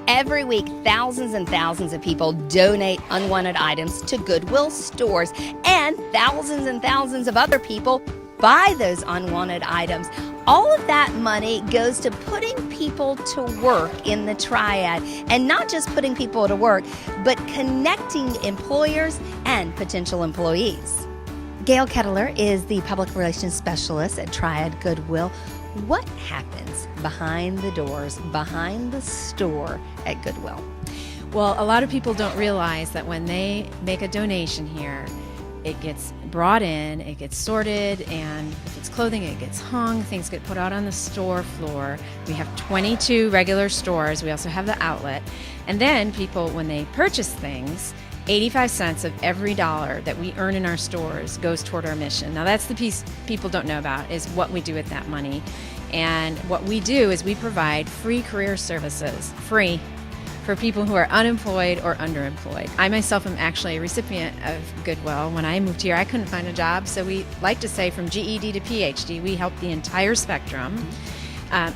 Every week, thousands and thousands of people donate unwanted items to Goodwill stores, and thousands of other people buy those unwanted items. All of that money goes to putting people to work in the triad, and not just putting people to work, but connecting employers and potential employees. Gail Kettler is the public relations specialist at Triad Goodwill. What happens behind the doors, behind the store at Goodwill? Well, a lot of people don't realize that when they make a donation here, it gets brought in, it gets sorted, and if it's clothing, it gets hung, things get put out on the store floor. We have 22 regular stores. We also have the outlet. And then people, when they purchase things, 85 cents of every dollar that we earn in our stores goes toward our mission. Now that's the piece people don't know about, is what we do with that money. And what we do is we provide free career services, free, for people who are unemployed or underemployed. I myself am actually a recipient of Goodwill. When I moved here, I couldn't find a job, so we like to say from GED to PhD, we help the entire spectrum.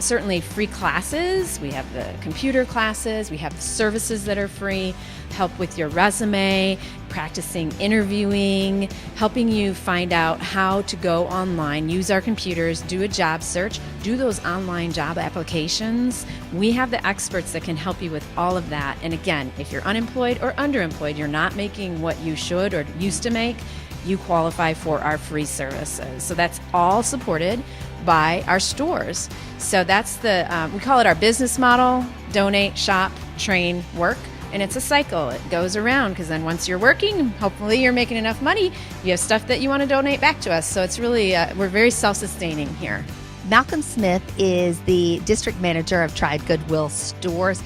Certainly free classes. We have the computer classes. We have the services that are free, help with your resume, practicing interviewing, helping you find out how to go online, use our computers, do a job search, do those online job applications. We have the experts that can help you with all of that. And again, if you're unemployed or underemployed, you're not making what you should or used to make, you qualify for our free services. So that's all supported by our stores. So that's the, we call it our business model: donate, shop, train, work. And it's a cycle. It goes around, because then once you're working, hopefully you're making enough money, you have stuff that you want to donate back to us. So it's really, we're very self-sustaining here. Malcolm Smith is the district manager of Triad Goodwill stores.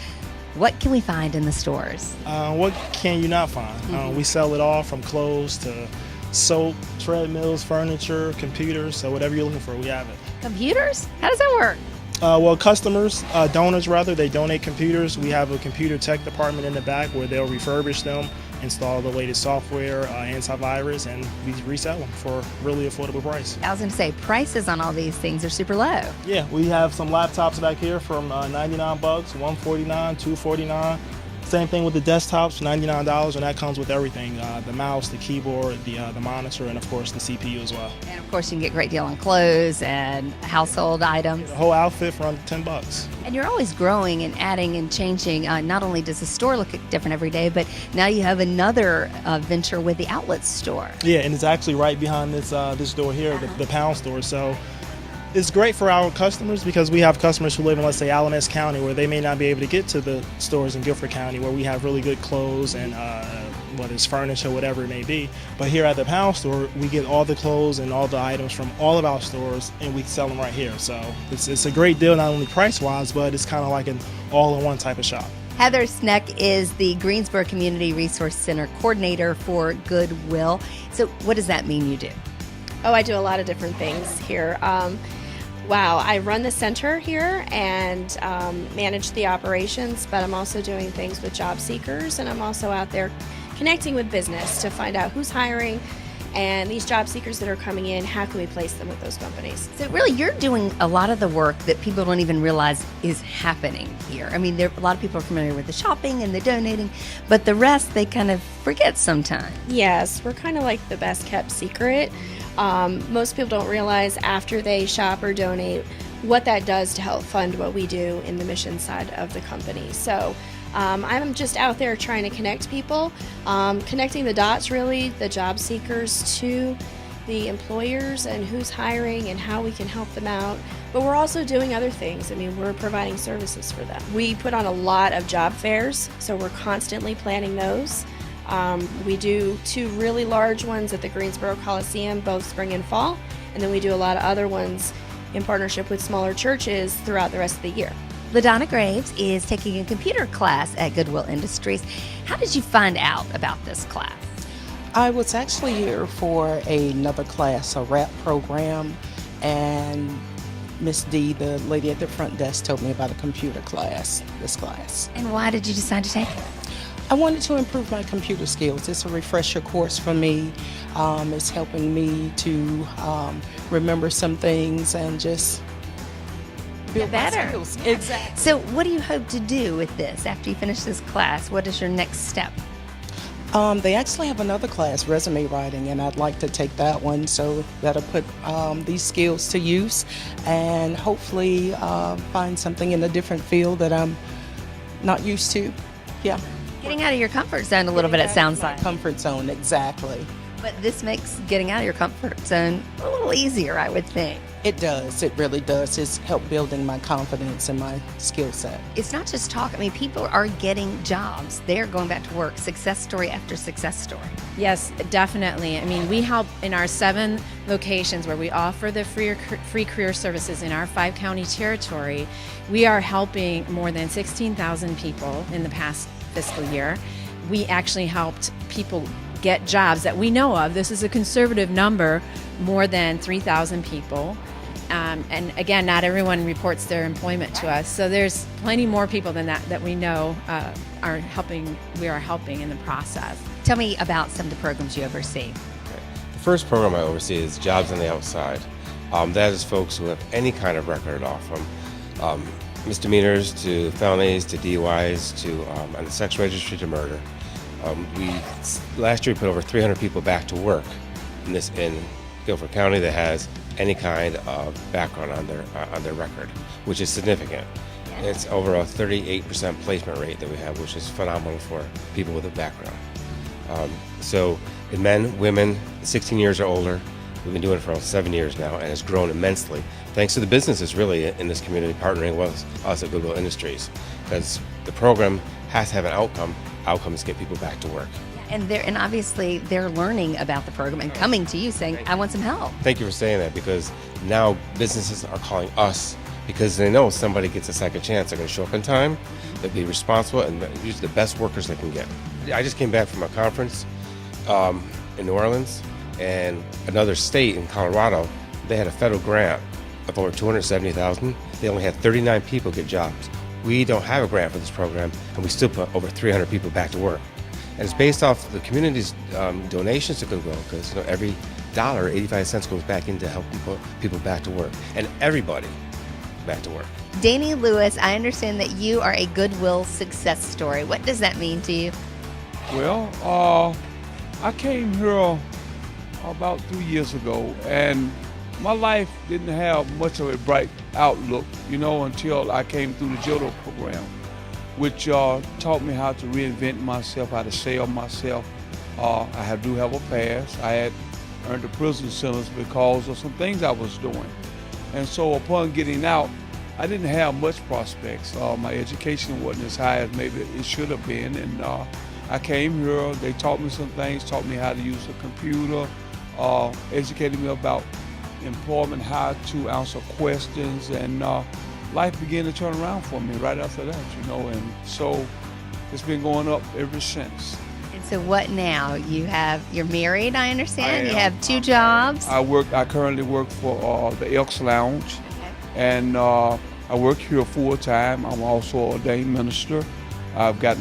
What can we find in the stores? What can you not find? We sell it all, from clothes to soap, treadmills, furniture, computers. So whatever you're looking for, we have it. Computers? How does that work? Well, customers, donors rather, they donate computers. We have a computer tech department in the back where they'll refurbish them, install the latest software, antivirus, and we resell them for a really affordable price. I was going to say, prices on all these things are super low. Yeah, we have some laptops back here from $99, $149, $249. Same thing with the desktops, $99, and that comes with everything: the mouse, the keyboard, the monitor, and of course the CPU as well. And of course you can get a great deal on clothes and household items. The whole outfit for under $10. And you're always growing and adding and changing. Not only does the store look different every day, but now you have another venture with the outlet store. Yeah, and it's actually right behind this this door here, the pound store. So it's great for our customers, because we have customers who live in, let's say, Alamance County, where they may not be able to get to the stores in Guilford County, where we have really good clothes and whether it's furniture, whatever it may be. But here at the pound store, we get all the clothes and all the items from all of our stores, and we sell them right here. So it's a great deal, not only price-wise, but it's kind of like an all-in-one type of shop. Heather Sneck is the Greensboro Community Resource Center coordinator for Goodwill. So what does that mean you do? Oh, I do a lot of different things here. Wow, I run the center here and manage the operations, but I'm also doing things with job seekers, and I'm also out there connecting with business to find out who's hiring, and these job seekers that are coming in, how can we place them with those companies? So really, you're doing a lot of the work that people don't even realize is happening here. I mean, a lot of people are familiar with the shopping and the donating, but the rest they kind of forget sometimes. Yes, we're kind of like the best kept secret. Most people don't realize after they shop or donate what that does to help fund what we do in the mission side of the company. So I'm just out there trying to connect people, connecting the dots, really, the job seekers to the employers and who's hiring and how we can help them out. But we're also doing other things. I mean, we're providing services for them. We put on a lot of job fairs, so we're constantly planning those. We do 2 really large ones at the Greensboro Coliseum, both spring and fall, and then we do a lot of other ones in partnership with smaller churches throughout the rest of the year. LaDonna Graves is taking a computer class at Goodwill Industries. How did you find out about this class? I was actually here for another class, a rap program, and Miss D, the lady at the front desk, told me about a computer class, this class. And why did you decide to take it? I wanted to improve my computer skills. It's a refresher course for me. It's helping me to remember some things and just build my better. skills. Exactly. So, what do you hope to do with this after you finish this class? What is your next step? They actually have another class, resume writing, and I'd like to take that one, so that'll put these skills to use and hopefully find something in a different field that I'm not used to. Yeah. Getting out of your comfort zone a little bit, it sounds like. Comfort zone, exactly. But this makes getting out of your comfort zone a little easier, I would think. It does. It really does. It's helped building my confidence and my skill set. It's not just talk. I mean, people are getting jobs. They're going back to work. Success story after success story. Yes, definitely. I mean, we help in our 7 locations where we offer the free career services in our 5-county territory. We are helping more than 16,000 people in the past fiscal year. We actually helped people get jobs that we know of. This is a conservative number, more than 3,000 people. And again, not everyone reports their employment to us. So there's plenty more people than that we know are helping. We are helping in the process. Tell me about some of the programs you oversee. The first program I oversee is Jobs on the Outside. That is folks who have any kind of record off from misdemeanors to felonies to DUIs to on the sex registry to murder. Last year we put over 300 people back to work in Guilford County that has any kind of background on their record, which is significant. It's over a 38% placement rate that we have, which is phenomenal for people with a background. So in men, women, 16 years or older, we've been doing it for almost 7 years now, and it's grown immensely thanks to the businesses really in this community partnering with us at Goodwill Industries, because the program has to have an outcome. Outcome is to get people back to work. And obviously they're learning about the program and coming to you saying, I want some help. Thank you for saying that, because now businesses are calling us because they know somebody gets a second chance. They're going to show up in time, they'll be responsible, and use the best workers they can get. I just came back from a conference in New Orleans, and another state in Colorado, they had a federal grant of over $270,000. They only had 39 people get jobs. We don't have a grant for this program, and we still put over 300 people back to work. And it's based off the community's donations to Goodwill, because every dollar, 85 cents, goes back into helping put people back to work, and everybody back to work. Danny Lewis, I understand that you are a Goodwill success story. What does that mean to you? Well, I came here about 3 years ago, and my life didn't have much of a bright outlook, until I came through the JODO program, which taught me how to reinvent myself, how to sell myself. I do have a past. I had earned a prison sentence because of some things I was doing. And so upon getting out, I didn't have much prospects. My education wasn't as high as maybe it should have been. And I came here, they taught me some things, taught me how to use a computer, educated me about employment, how to answer questions, and life began to turn around for me right after that, and so it's been going up ever since. And so what now? You're married, I understand? You am. have 2 jobs? I currently work for the Elks Lounge, and I work here full time. I'm also an ordained minister. I've got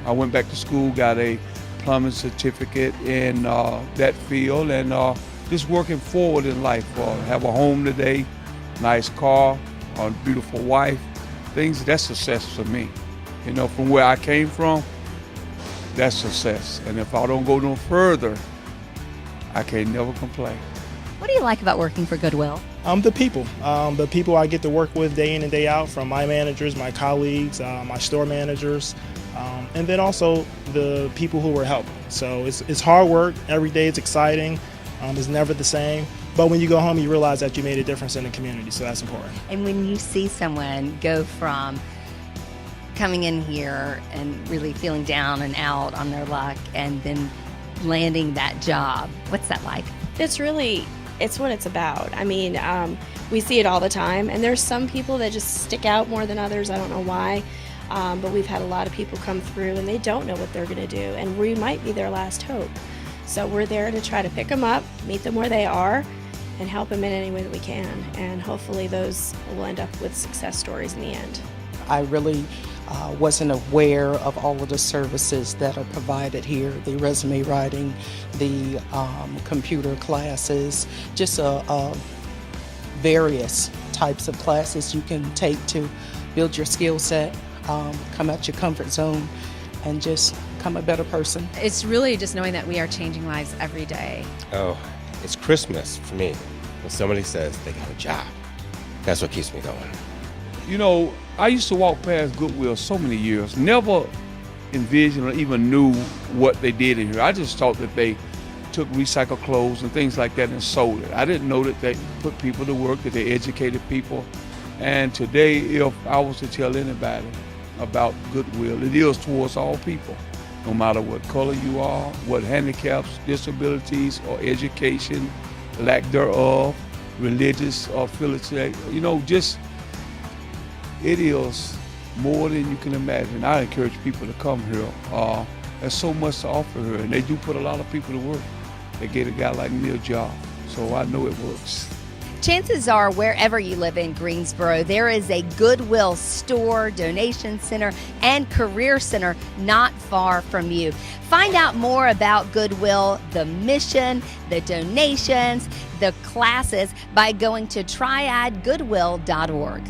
I went back to school, got a plumbing certificate in that field, and just working forward in life. Have a home today, nice car, a beautiful wife. That's success for me. From where I came from, that's success. And if I don't go no further, I can never complain. What do you like about working for Goodwill? The people I get to work with day in and day out, from my managers, my colleagues, my store managers, and then also the people who were helping. So it's hard work. Every day it's exciting. It's never the same. But when you go home, you realize that you made a difference in the community, so that's important. And when you see someone go from coming in here and really feeling down and out on their luck and then landing that job, what's that like? It's what it's about. I mean, we see it all the time, and there's some people that just stick out more than others. I don't know why, but we've had a lot of people come through and they don't know what they're going to do, and we might be their last hope. So we're there to try to pick them up, meet them where they are, and help them in any way that we can. And hopefully those will end up with success stories in the end. I really wasn't aware of all of the services that are provided here, the resume writing, the computer classes, just various types of classes you can take to build your skill set, come out your comfort zone, and just become a better person. It's really just knowing that we are changing lives every day. Oh, it's Christmas for me when somebody says they got a job. That's what keeps me going. You know, I used to walk past Goodwill so many years, never envisioned or even knew what they did in here. I just thought that they took recycled clothes and things like that and sold it. I didn't know that they put people to work, that they educated people. And today, if I was to tell anybody about Goodwill, it is towards all people, no matter what color you are, what handicaps, disabilities, or education, lack thereof, religious or affiliation, you know, just, it is more than you can imagine. I encourage people to come here. There's so much to offer here, and they do put a lot of people to work. They gave a guy like me a job, so I know it works. Chances are, wherever you live in Greensboro, there is a Goodwill store, donation center, and career center not far from you. Find out more about Goodwill, the mission, the donations, the classes by going to triadgoodwill.org.